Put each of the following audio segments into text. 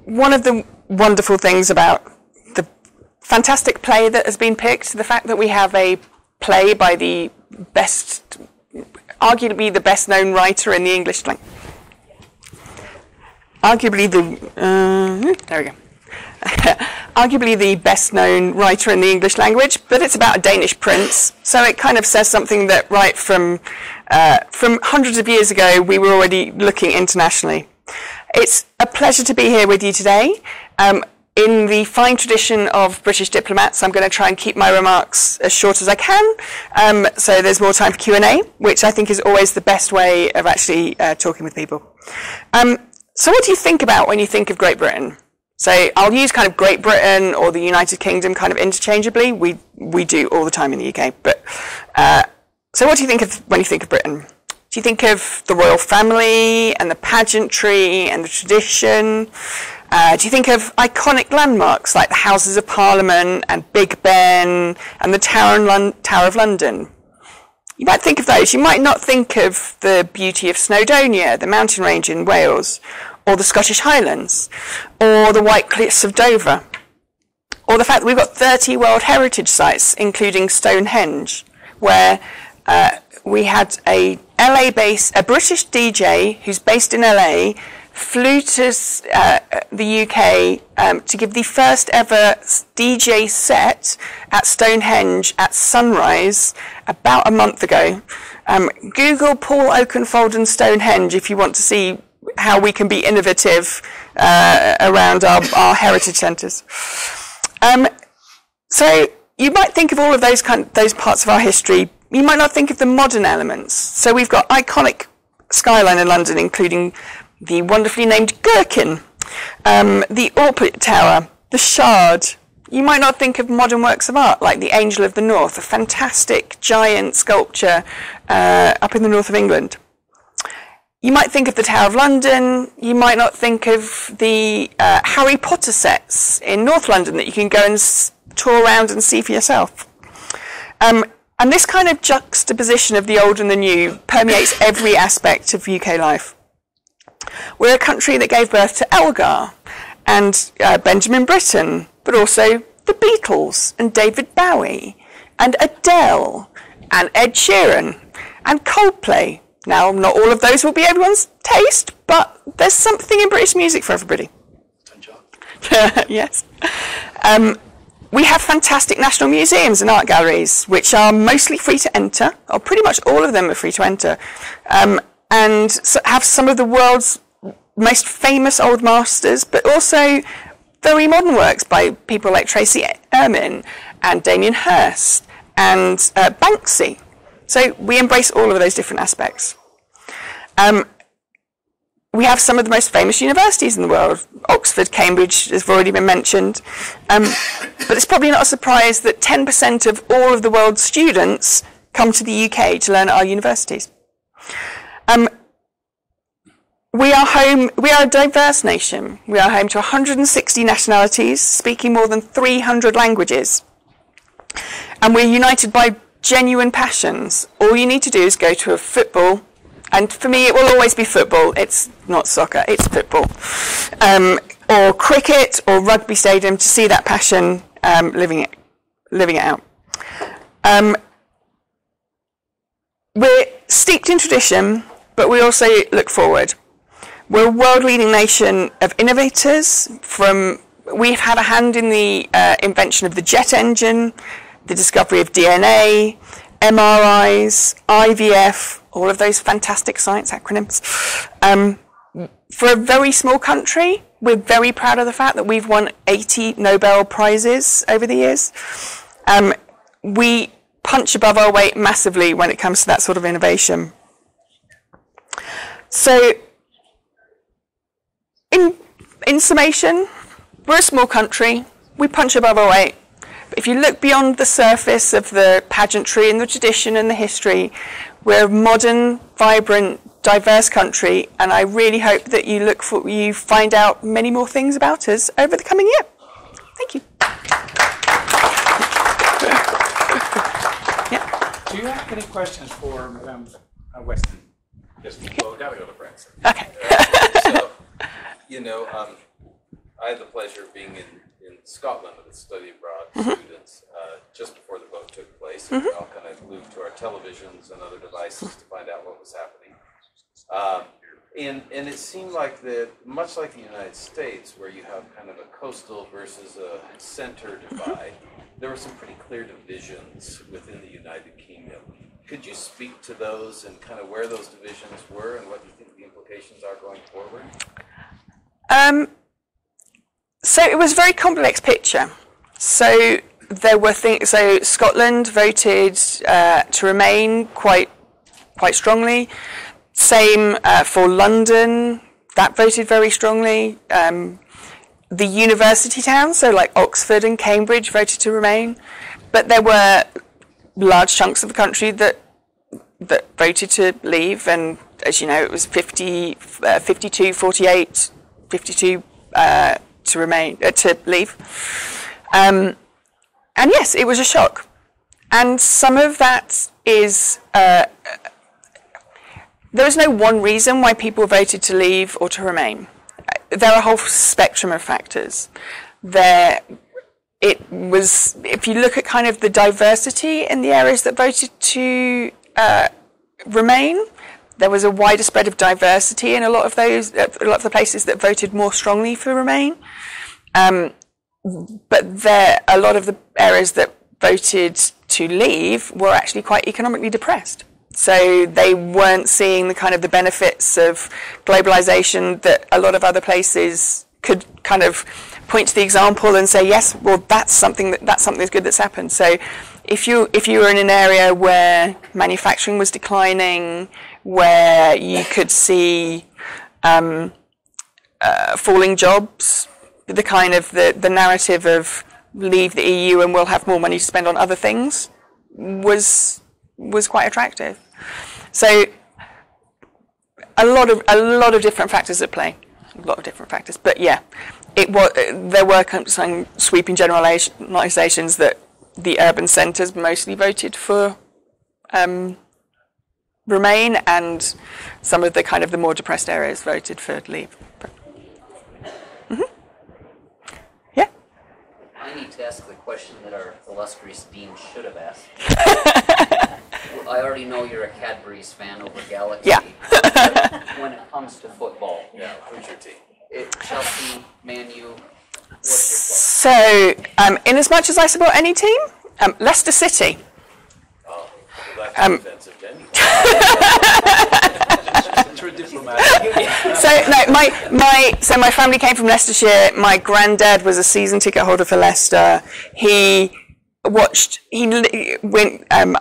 one of the wonderful things about the fantastic play that has been picked, the fact that we have a play by the best, arguably the best known writer in the English language. Arguably the best known writer in the English language, but it's about a Danish prince, so it kind of says something that right from hundreds of years ago we were already looking internationally. It's a pleasure to be here with you today. In the fine tradition of British diplomats, I'm going to try and keep my remarks as short as I can, so there's more time for Q&A, which I think is always the best way of actually talking with people. So what do you think about when you think of Great Britain? So I'll use kind of Great Britain or the United Kingdom kind of interchangeably. We do all the time in the UK. But so what do you think of when you think of Britain? Do you think of the royal family and the pageantry and the tradition? Do you think of iconic landmarks like the Houses of Parliament and Big Ben and the Tower of London? You might think of those. You might not think of the beauty of Snowdonia, the mountain range in Wales, or the Scottish Highlands, or the White Cliffs of Dover, or the fact that we've got 30 World Heritage Sites, including Stonehenge, where we had a British DJ who's based in LA, flew to the UK to give the first ever DJ set at Stonehenge at sunrise about a month ago. Google Paul Oakenfold and Stonehenge if you want to see how we can be innovative around our heritage centres. So you might think of all of those parts of our history. You might not think of the modern elements. So we've got iconic skyline in London, including the wonderfully named Gherkin, the Orpit Tower, the Shard. You might not think of modern works of art like the Angel of the North, a fantastic giant sculpture up in the north of England. You might think of the Tower of London. You might not think of the Harry Potter sets in North London that you can go and tour around and see for yourself. And this kind of juxtaposition of the old and the new permeates every aspect of UK life. We're a country that gave birth to Elgar and Benjamin Britten, but also the Beatles and David Bowie and Adele and Ed Sheeran and Coldplay. Now, not all of those will be everyone's taste, but there's something in British music for everybody. Yes. We have fantastic national museums and art galleries, which are mostly free to enter, or pretty much all of them are free to enter, and have some of the world's most famous old masters, but also very modern works by people like Tracy Emin and Damien Hirst and Banksy. So we embrace all of those different aspects. We have some of the most famous universities in the world. Oxford, Cambridge has already been mentioned. But it's probably not a surprise that 10% of all of the world's students come to the UK to learn at our universities. We are a diverse nation. We are home to 160 nationalities, speaking more than 300 languages. And we're united by genuine passions. All you need to do is go to a football, and for me it will always be football. It's not soccer, it's football. Or cricket or rugby stadium to see that passion living it out. We're steeped in tradition, but we also look forward. We're a world-leading nation of innovators. We've had a hand in the invention of the jet engine, the discovery of DNA, MRIs, IVF, all of those fantastic science acronyms. For a very small country, we're very proud of the fact that we've won 80 Nobel Prizes over the years. We punch above our weight massively when it comes to that sort of innovation. So, in summation, we're a small country, we punch above our weight. But if you look beyond the surface of the pageantry and the tradition and the history, we're a modern, vibrant, diverse country, and I really hope that you find out many more things about us over the coming year. Thank you. Yeah. Do you have any questions for Weston? Just before we go to Brexit. Okay. So, I had the pleasure of being in Scotland with a study abroad students just before the vote took place. And we all kind of glued to our televisions and other devices to find out what was happening. And it seemed like that, much like the United States, where you have kind of a coastal versus a center divide, there were some pretty clear divisions within the United Kingdom. Could you speak to those and kind of where those divisions were and what you think the implications are going forward? So it was a very complex picture. So there were things. So Scotland voted to remain quite strongly. Same for London. That voted very strongly. The university towns, so like Oxford and Cambridge, voted to remain. But there were large chunks of the country that voted to leave, and as you know, it was 52, 48, 52 to remain, to leave. And yes, it was a shock. And some of that is, there is no one reason why people voted to leave or to remain. There are a whole spectrum of factors. It was, if you look at kind of the diversity in the areas that voted to remain, there was a wider spread of diversity in a lot of the places that voted more strongly for remain. But a lot of the areas that voted to leave were actually quite economically depressed. So they weren't seeing the kind of the benefits of globalization that a lot of other places could kind of point to the example and say, yes, well, that's something that's good that's happened. So if you were in an area where manufacturing was declining, where you could see falling jobs, the kind of the narrative of leave the EU and we'll have more money to spend on other things was quite attractive. So a lot of different factors at play, But yeah, there were some sweeping generalizations that the urban centres mostly voted for remain, and some of the kind of the more depressed areas voted for leave. Yeah. I need to ask the question that our illustrious dean should have asked. I already know you're a Cadbury's fan over Galaxy. Yeah. When it comes to football, Who's your team? Chelsea, Man U, what's So, in as much as I support any team, Leicester City. Oh, well, that's defensive venue. True diplomat. So no, my family came from Leicestershire. My granddad was a season ticket holder for Leicester.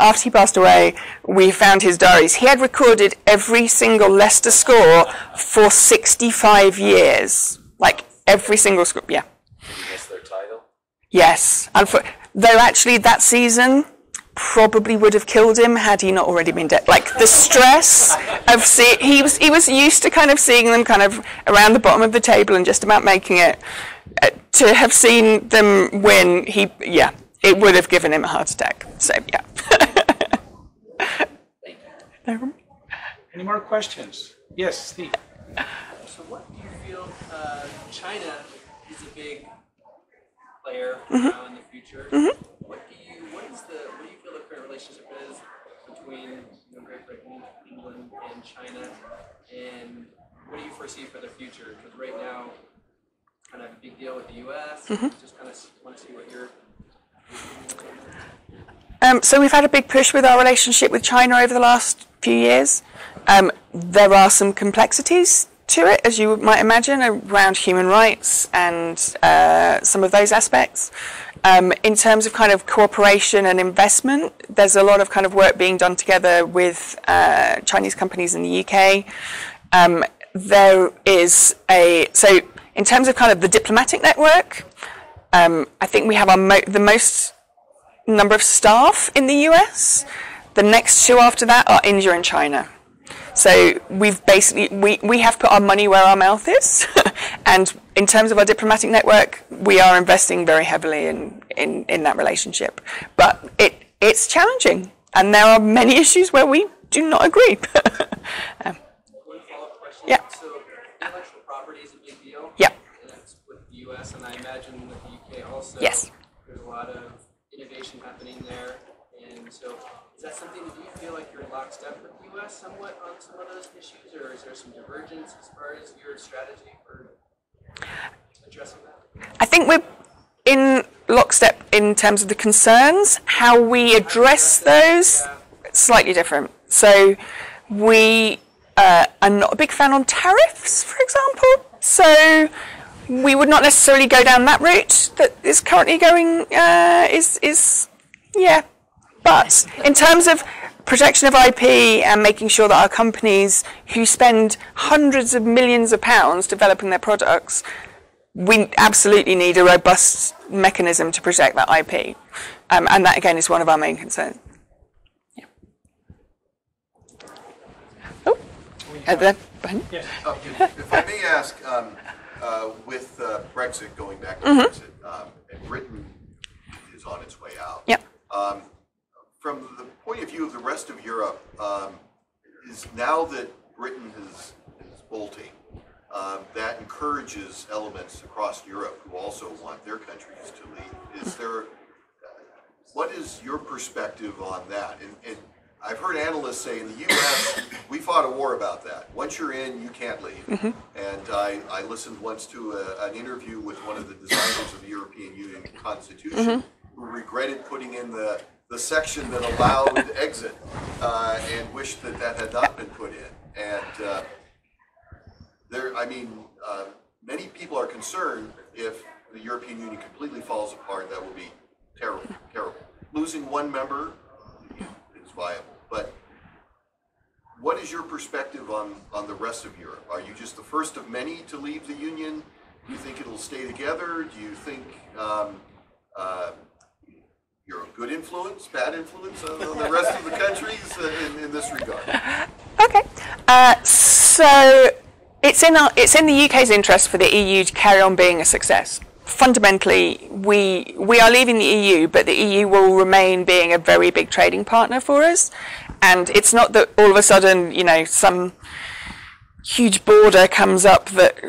After he passed away, we found his diaries. He had recorded every single Leicester score for 65 years. Like every single score, yeah. Did you miss their title? Yes. Though actually that season probably would have killed him had he not already been dead. Like the stress of he was used to kind of seeing them kind of around the bottom of the table and just about making it. To have seen them win, it would have given him a heart attack. So yeah. Any more questions? Yes, Steve. So what do you feel China is a big player now in the future? What do you feel the current relationship is between Great Britain, England, and China, and what do you foresee for the future? Because right now, kind of a big deal with the U.S. Just kind of want to see what you're. So we've had a big push with our relationship with China over the last few years. There are some complexities to it, as you might imagine, around human rights and some of those aspects. In terms of kind of cooperation and investment, there's a lot of kind of work being done together with Chinese companies in the UK. So in terms of kind of the diplomatic network, I think we have the most number of staff in the US. The next two after that are India and China. So we've basically, we have put our money where our mouth is. And in terms of our diplomatic network, we are investing very heavily in that relationship. But it's challenging. And there are many issues where we do not agree. One follow-up question. Yeah. So intellectual property is a big deal. Yeah. And that's with the U.S. and I imagine with the U.K. also. Yes. There's a lot of innovation happening there, and so is that something that you feel like you're in lockstep with the U.S. somewhat on some of those issues, or is there some divergence as far as your strategy for addressing that? I think we're in lockstep in terms of the concerns. How we address those, slightly different. So we are not a big fan on tariffs, for example. So we would not necessarily go down that route that is currently going, yeah. But in terms of protection of IP and making sure that our companies who spend hundreds of millions of pounds developing their products, we absolutely need a robust mechanism to protect that IP. And that, again, is one of our main concerns. Yeah. Oh, there, behind. Yes. If I may ask, with Brexit going back to Brexit, and Britain is on its way out. Yep. From the point of view of the rest of Europe, is now that Britain is bolting, that encourages elements across Europe who also want their countries to leave. Is there, what is your perspective on that? And I've heard analysts say in the U.S., we fought a war about that. Once you're in, you can't leave. And I listened once to an interview with one of the designers of the European Union Constitution who regretted putting in the section that allowed exit and wished that that had not been put in. And many people are concerned if the European Union completely falls apart, that will be terrible, terrible. Losing one member is viable. But what is your perspective on the rest of Europe? Are you just the first of many to leave the Union? Do you think it'll stay together? Do you think you're a good influence, bad influence on the rest of the countries in this regard? Okay. So it's in the UK's interest for the EU to carry on being a success. Fundamentally, we are leaving the EU, but the EU will remain being a very big trading partner for us. And it's not that all of a sudden, some huge border comes up that,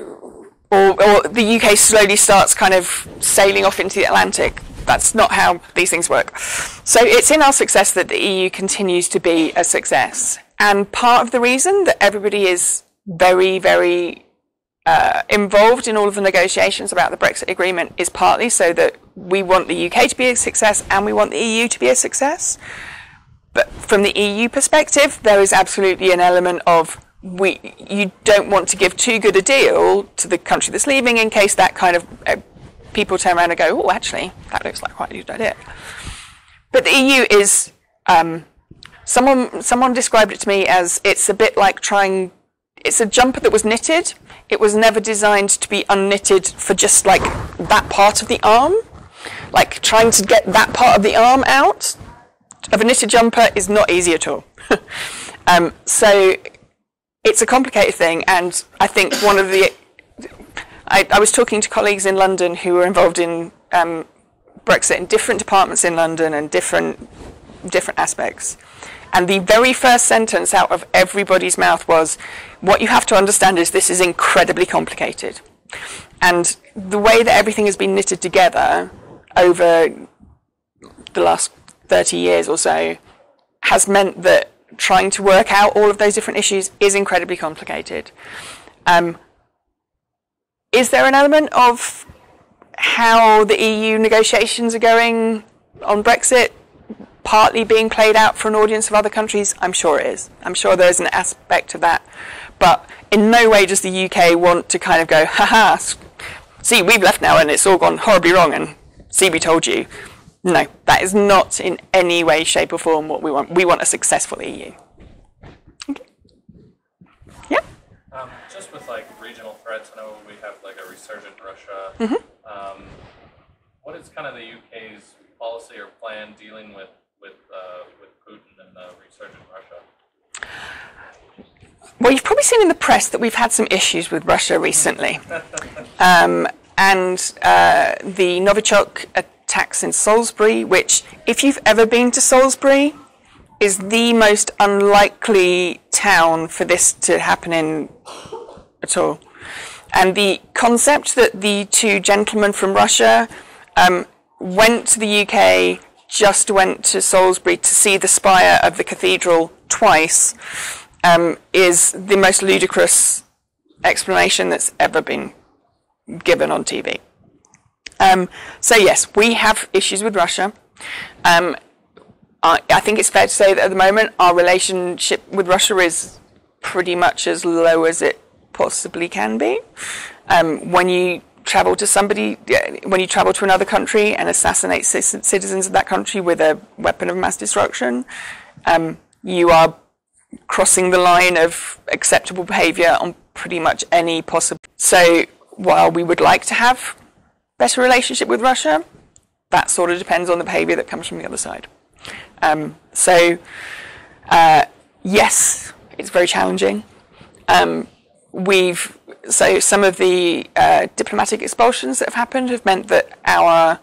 or the UK slowly starts kind of sailing off into the Atlantic. That's not how these things work. So it's in our success that the EU continues to be a success. And part of the reason that everybody is very, very involved in all of the negotiations about the Brexit agreement is partly so that we want the UK to be a success and we want the EU to be a success. But from the EU perspective, there is absolutely an element of you don't want to give too good a deal to the country that's leaving in case that kind of people turn around and go, oh, actually, that looks like quite a good idea. But the EU is, someone described it to me as it's a bit like it's a jumper that was knitted. It was never designed to be unknitted for just like that part of the arm. Like trying to get that part of the arm out of a knitted jumper is not easy at all. So it's a complicated thing, and I think one of the I was talking to colleagues in London who were involved in Brexit in different departments in London and different aspects. And the very first sentence out of everybody's mouth was, what you have to understand is this is incredibly complicated. And the way that everything has been knitted together over the last 30 years or so has meant that trying to work out all of those different issues is incredibly complicated. Is there an element of how the EU negotiations are going on Brexit partly being played out for an audience of other countries? I'm sure it is. I'm sure there is an aspect of that. But in no way does the UK want to kind of go, haha, see, we've left now and it's all gone horribly wrong and see, we told you. No, that is not in any way, shape or form what we want. We want a successful EU. Okay. Yeah? Just with like regional threats, I know we have like a resurgent Russia. What is kind of the UK's policy or plan dealing with Putin and the resurgent Russia? Well, you've probably seen in the press that we've had some issues with Russia recently. And the Novichok attacks in Salisbury, which, if you've ever been to Salisbury, is the most unlikely town for this to happen in at all. And the concept that the two gentlemen from Russia went to the UK, just went to Salisbury to see the spire of the cathedral twice, is the most ludicrous explanation that's ever been given on TV. So yes, we have issues with Russia. I think it's fair to say that at the moment our relationship with Russia is pretty much as low as it possibly can be. When you travel to another country and assassinate citizens of that country with a weapon of mass destruction, you are crossing the line of acceptable behaviour on pretty much any possible. So while we would like to have better relationship with Russia, that sort of depends on the behaviour that comes from the other side. Yes, it's very challenging. So some of the diplomatic expulsions that have happened have meant that our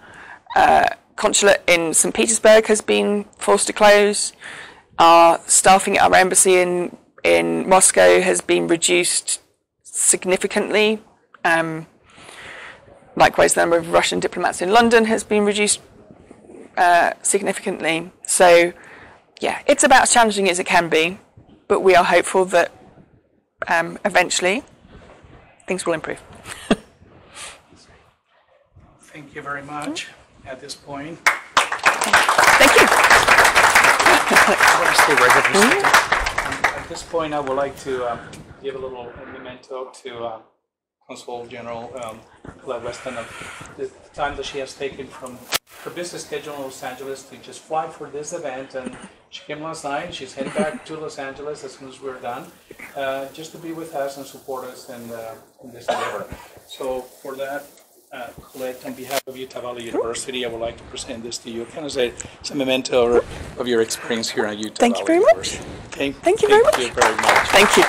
consulate in St. Petersburg has been forced to close. Our staffing at our embassy in Moscow has been reduced significantly. Likewise, the number of Russian diplomats in London has been reduced significantly. So, yeah, it's about as challenging as it can be, but we are hopeful that eventually things will improve. Thank you very much. At this point, Thank you. At this point, I would like to give a little memento to Consul General Collette Weston of the time that she has taken from her business schedule in Los Angeles to just fly for this event. And she came last night, and she's heading back to Los Angeles as soon as we're done, just to be with us and support us in this endeavor. So for that, Collette, on behalf of Utah Valley University, I would like to present this to you. Kind of say it's a memento of your experience here at Utah Valley University. Thank you very much. Okay. Thank you very much. Thank you.